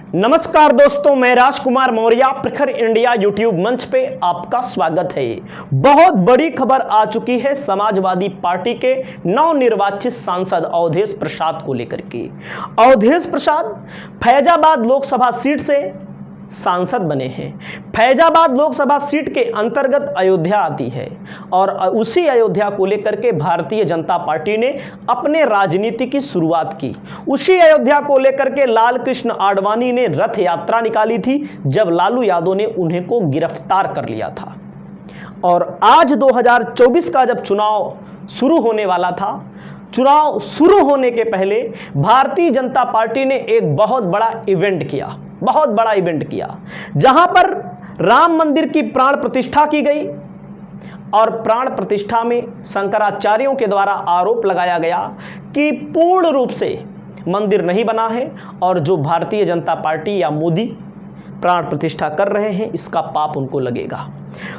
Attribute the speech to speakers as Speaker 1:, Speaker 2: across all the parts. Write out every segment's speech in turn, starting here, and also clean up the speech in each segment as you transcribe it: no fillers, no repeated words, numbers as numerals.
Speaker 1: नमस्कार दोस्तों, मैं राजकुमार मौर्य प्रखर इंडिया यूट्यूब मंच पे आपका स्वागत है। बहुत बड़ी खबर आ चुकी है समाजवादी पार्टी के नवनिर्वाचित सांसद अवधेश प्रसाद को लेकर के। अवधेश प्रसाद फैजाबाद लोकसभा सीट से सांसद बने हैं। फैजाबाद लोकसभा सीट के अंतर्गत अयोध्या आती है और उसी अयोध्या को लेकर के भारतीय जनता पार्टी ने अपने राजनीति की शुरुआत की। उसी अयोध्या को लेकर के लाल कृष्ण आडवाणी ने रथ यात्रा निकाली थी जब लालू यादव ने उन्हें को गिरफ्तार कर लिया था। और आज 2024 का जब चुनाव शुरू होने वाला था, चुनाव शुरू होने के पहले भारतीय जनता पार्टी ने एक बहुत बड़ा इवेंट किया जहां पर राम मंदिर की प्राण प्रतिष्ठा की गई। और प्राण प्रतिष्ठा में शंकराचार्यों के द्वारा आरोप लगाया गया कि पूर्ण रूप से मंदिर नहीं बना है और जो भारतीय जनता पार्टी या मोदी प्राण प्रतिष्ठा कर रहे हैं इसका पाप उनको लगेगा।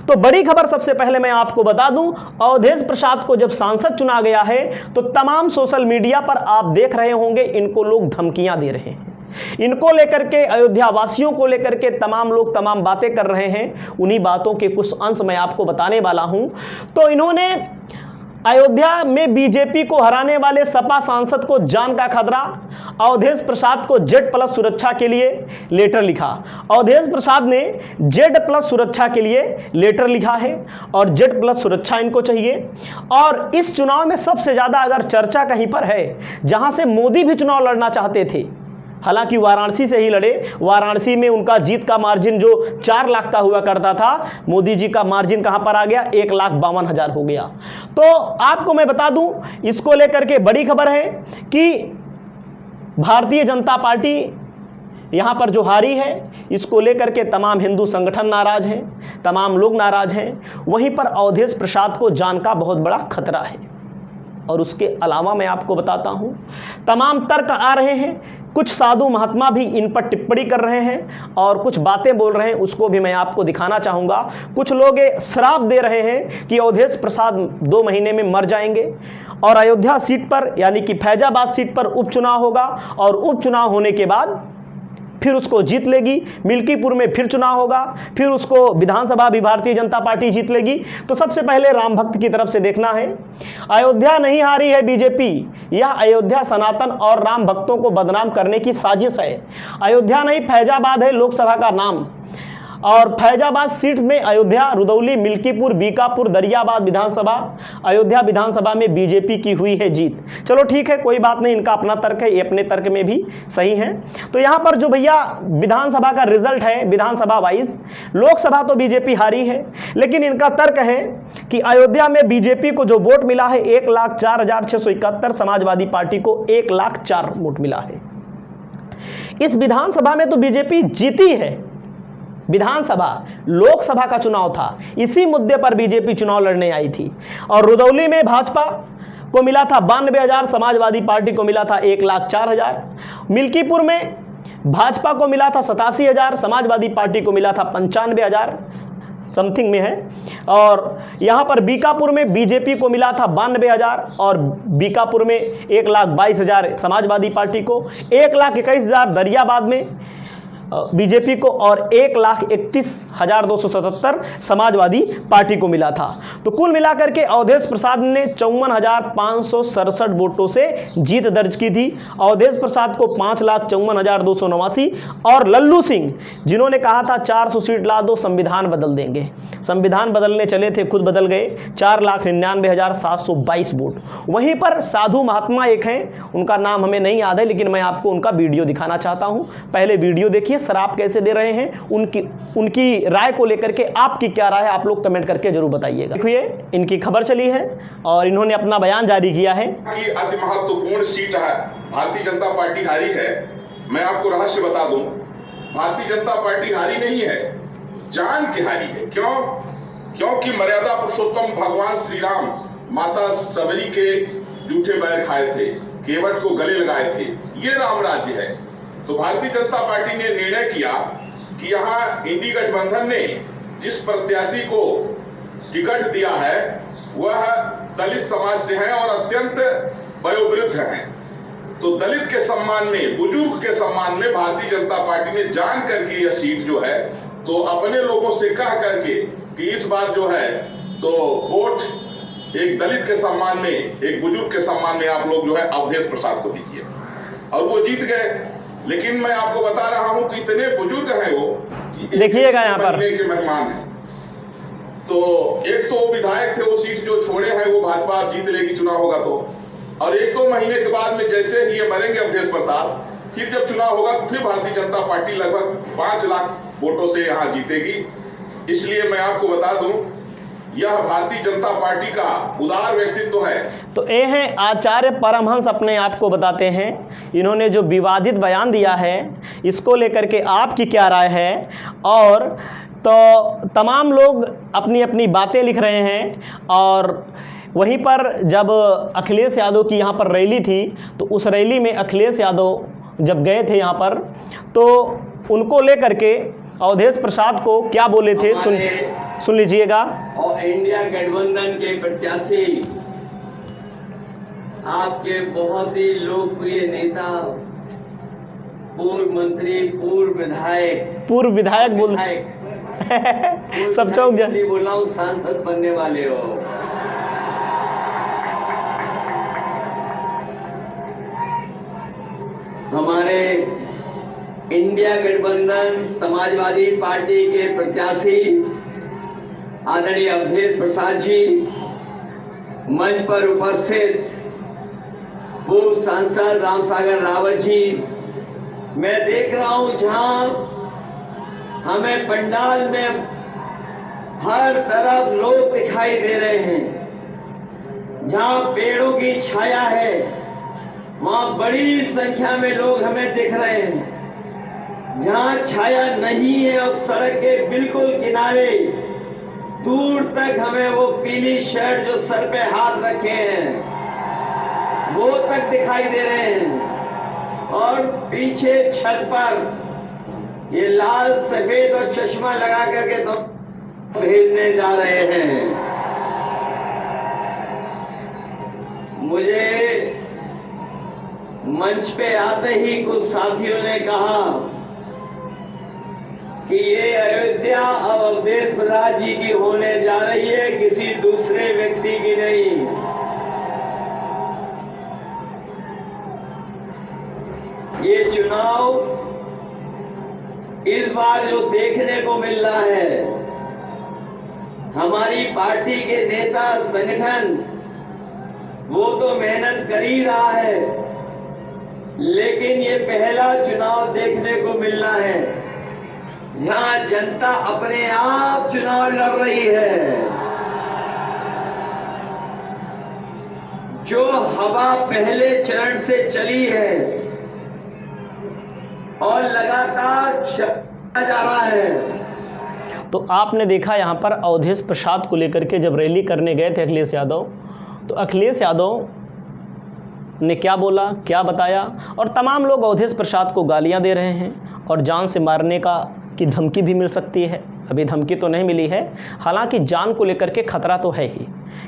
Speaker 1: तो बड़ी खबर सबसे पहले मैं आपको बता दूं, अवधेश प्रसाद को जब सांसद चुना गया है तो तमाम सोशल मीडिया पर आप देख रहे होंगे इनको लोग धमकियां दे रहे हैं। इनको लेकर के, अयोध्या वासियों को लेकर के तमाम लोग तमाम बातें कर रहे हैं। उन्हीं बातों के कुछ अंश मैं आपको बताने वाला हूं। तो इन्होंने अयोध्या में बीजेपी को हराने वाले सपा सांसद को जान का खतरा, अवधेश प्रसाद को Z+ सुरक्षा के लिए लेटर लिखा। अवधेश प्रसाद ने Z+ सुरक्षा के लिए लेटर लिखा है और Z+ सुरक्षा इनको चाहिए। और इस चुनाव में सबसे ज्यादा अगर चर्चा कहीं पर है जहां से मोदी भी चुनाव लड़ना चाहते थे, हालांकि वाराणसी से ही लड़े, वाराणसी में उनका जीत का मार्जिन जो 4 लाख का हुआ करता था, मोदी जी का मार्जिन कहां पर आ गया, 1,52,000 हो गया। तो आपको मैं बता दूं, इसको लेकर के बड़ी खबर है कि भारतीय जनता पार्टी यहां पर जो हारी है इसको लेकर के तमाम हिंदू संगठन नाराज हैं, तमाम लोग नाराज हैं। वहीं पर अवधेश प्रसाद को जान का बहुत बड़ा खतरा है। और उसके अलावा मैं आपको बताता हूं, तमाम तर्क आ रहे हैं, कुछ साधु महात्मा भी इन पर टिप्पणी कर रहे हैं और कुछ बातें बोल रहे हैं, उसको भी मैं आपको दिखाना चाहूँगा। कुछ लोग श्राप दे रहे हैं कि अवधेश प्रसाद 2 महीने में मर जाएंगे और अयोध्या सीट पर यानी कि फैजाबाद सीट पर उपचुनाव होगा और उपचुनाव होने के बाद फिर उसको जीत लेगी। मिल्कीपुर में फिर चुनाव होगा, फिर उसको विधानसभा भी भारतीय जनता पार्टी जीत लेगी। तो सबसे पहले राम भक्त की तरफ से देखना है, अयोध्या नहीं हारी है बीजेपी, यह अयोध्या सनातन और राम भक्तों को बदनाम करने की साजिश है। अयोध्या नहीं, फैजाबाद है लोकसभा का नाम। और फैजाबाद सीट में अयोध्या, रुदौली, मिल्कीपुर, बीकापुर, दरियाबाद विधानसभा, अयोध्या विधानसभा में बीजेपी की हुई है जीत। चलो ठीक है, कोई बात नहीं, इनका अपना तर्क है, ये अपने तर्क में भी सही है। तो यहाँ पर जो भैया विधानसभा का रिजल्ट है, विधानसभा वाइज, लोकसभा तो बीजेपी हारी है, लेकिन इनका तर्क है कि अयोध्या में बीजेपी को जो वोट मिला है 1,04,671, समाजवादी पार्टी को 1,04,000 वोट मिला है। इस विधानसभा में तो बीजेपी जीती है। विधानसभा, लोकसभा का चुनाव था, इसी मुद्दे पर बीजेपी चुनाव लड़ने आई थी। और रुदौली में भाजपा को मिला था 92,000, समाजवादी पार्टी को मिला था 1,04,000। मिल्कीपुर में भाजपा को मिला था 87,000, समाजवादी पार्टी को मिला था 95,000 समथिंग में है। और यहाँ पर बीकापुर में बीजेपी को मिला था 92,000 और बीकापुर में 1,22,000 समाजवादी पार्टी को, 1,21,000 दरियाबाद में बीजेपी को और 1,31,277 समाजवादी पार्टी को मिला था। तो कुल मिलाकर के अवधेश प्रसाद ने 54,567 वोटों से जीत दर्ज की थी। अवधेश प्रसाद को 5,54,289 और लल्लू सिंह, जिन्होंने कहा था 400 सीट ला दो, संविधान बदल देंगे, संविधान बदलने चले थे, खुद बदल गए, 4,99,722 वोट। वहीं पर साधु महात्मा एक हैं, उनका नाम हमें नहीं याद है, लेकिन मैं आपको उनका वीडियो दिखाना चाहता हूं। पहले वीडियो देखिए, शराब कैसे दे रहे हैं, उनकी राय को लेकर के आपकी क्या राय है, आप लोग कमेंट करके जरूर बताइएगा। देखिए, इनकी खबर चली है और इन्होंने अपना बयान जारी किया है
Speaker 2: कि अति महत्वपूर्ण सीट है, भारतीय जनता पार्टी हारी है। मैं आपको रहस्य बता दूं, भारतीय जनता पार्टी हारी नहीं है, जान की हारी है। क्यों? क्योंकि मर्यादा पुरुषोत्तम भगवान श्री राम माता सबरी के जूठे बैर खाए थे, केवट को गले लगाए थे, ये राम राज्य है। तो भारतीय जनता पार्टी ने निर्णय किया कि यहाँ इंडी गठबंधन ने जिस प्रत्याशी को टिकट दिया है वह दलित समाज से हैं और अत्यंत वयोवृद्ध हैं। तो दलित के सम्मान में, बुजुर्ग के सम्मान में भारतीय जनता पार्टी ने जान करके यह सीट जो है तो अपने लोगों से कह करके कि इस बार जो है तो वोट एक दलित के सम्मान में, एक बुजुर्ग के सम्मान में आप लोग जो है अवधेश प्रसाद को दीजिए, और वो जीत गए। लेकिन मैं आपको बता रहा हूं कि इतने बुजुर्ग हैं वो,
Speaker 1: देखिएगा यहाँ पर
Speaker 2: के मेहमान हैं। तो एक तो विधायक थे, वो सीट जो छोड़े हैं वो भाजपा जीत लेगी चुनाव होगा तो, और 1-2 महीने के बाद में जैसे ही ये मरेंगे अवधेश प्रसाद, फिर जब चुनाव होगा तो फिर भारतीय जनता पार्टी लगभग 5 लाख वोटों से यहां जीतेगी। इसलिए मैं आपको बता दूं, यह भारतीय जनता पार्टी का उदार व्यक्तित्व है।
Speaker 1: तो ये हैं आचार्य परमहंस अपने आप को बताते हैं। इन्होंने जो विवादित बयान दिया है इसको लेकर के आपकी क्या राय है? और तो तमाम लोग अपनी अपनी बातें लिख रहे हैं, और वहीं पर जब अखिलेश यादव की यहाँ पर रैली थी तो उस रैली में अखिलेश यादव जब गए थे यहाँ पर, तो उनको लेकर के अवधेश प्रसाद को क्या बोले थे, सुन लीजिएगा।
Speaker 3: और इंडिया गठबंधन के प्रत्याशी, आपके बहुत ही लोकप्रिय नेता, पूर्व मंत्री, पूर्व विधायक
Speaker 1: बोल सब चौक
Speaker 3: जल्दी बोला हूँ, सांसद बनने वाले हो। हमारे इंडिया गठबंधन समाजवादी पार्टी के प्रत्याशी आदरणीय अवधेश प्रसाद जी, मंच पर उपस्थित पूर्व सांसद रामसागर रावत जी, मैं देख रहा हूं जहां हमें पंडाल में हर तरफ लोग दिखाई दे रहे हैं। जहां पेड़ों की छाया है वहां बड़ी संख्या में लोग हमें दिख रहे हैं। जहां छाया नहीं है और सड़क के बिल्कुल किनारे दूर तक हमें वो पीली शर्ट जो सर पे हाथ रखे हैं वो तक दिखाई दे रहे हैं, और पीछे छत पर ये लाल सफेद और चश्मा लगा करके तो भेजने जा रहे हैं। मुझे मंच पे आते ही कुछ साथियों ने कहा कि ये अयोध्या अब अवधेश प्रसाद जी की होने जा रही है, किसी दूसरे व्यक्ति की नहीं। ये चुनाव इस बार जो देखने को मिल रहा है, हमारी पार्टी के नेता संगठन वो तो मेहनत कर ही रहा है, लेकिन ये पहला चुनाव देखने को मिल रहा है जहां जनता अपने आप चुनाव लड़ रही है। जो हवा पहले चरण से चली है और लगातार चला जा रहा है।
Speaker 1: तो आपने देखा यहाँ पर अवधेश प्रसाद को लेकर के जब रैली करने गए थे अखिलेश यादव, तो अखिलेश यादव ने क्या बोला, क्या बताया, और तमाम लोग अवधेश प्रसाद को गालियां दे रहे हैं और जान से मारने की धमकी भी मिल सकती है। अभी धमकी तो नहीं मिली है, हालांकि जान को लेकर के खतरा तो है ही,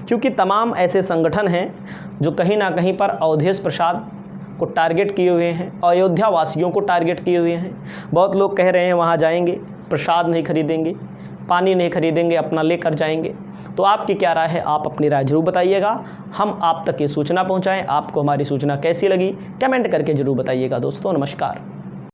Speaker 1: क्योंकि तमाम ऐसे संगठन हैं जो कहीं ना कहीं पर अवधेश प्रसाद को टारगेट किए हुए हैं, अयोध्या वासियों को टारगेट किए हुए हैं। बहुत लोग कह रहे हैं वहाँ जाएंगे, प्रसाद नहीं खरीदेंगे, पानी नहीं खरीदेंगे, अपना लेकर जाएंगे। तो आपकी क्या राय है? आप अपनी राय जरूर बताइएगा, हम आप तक ये सूचना पहुँचाएँ। आपको हमारी सूचना कैसी लगी कमेंट करके ज़रूर बताइएगा। दोस्तों नमस्कार।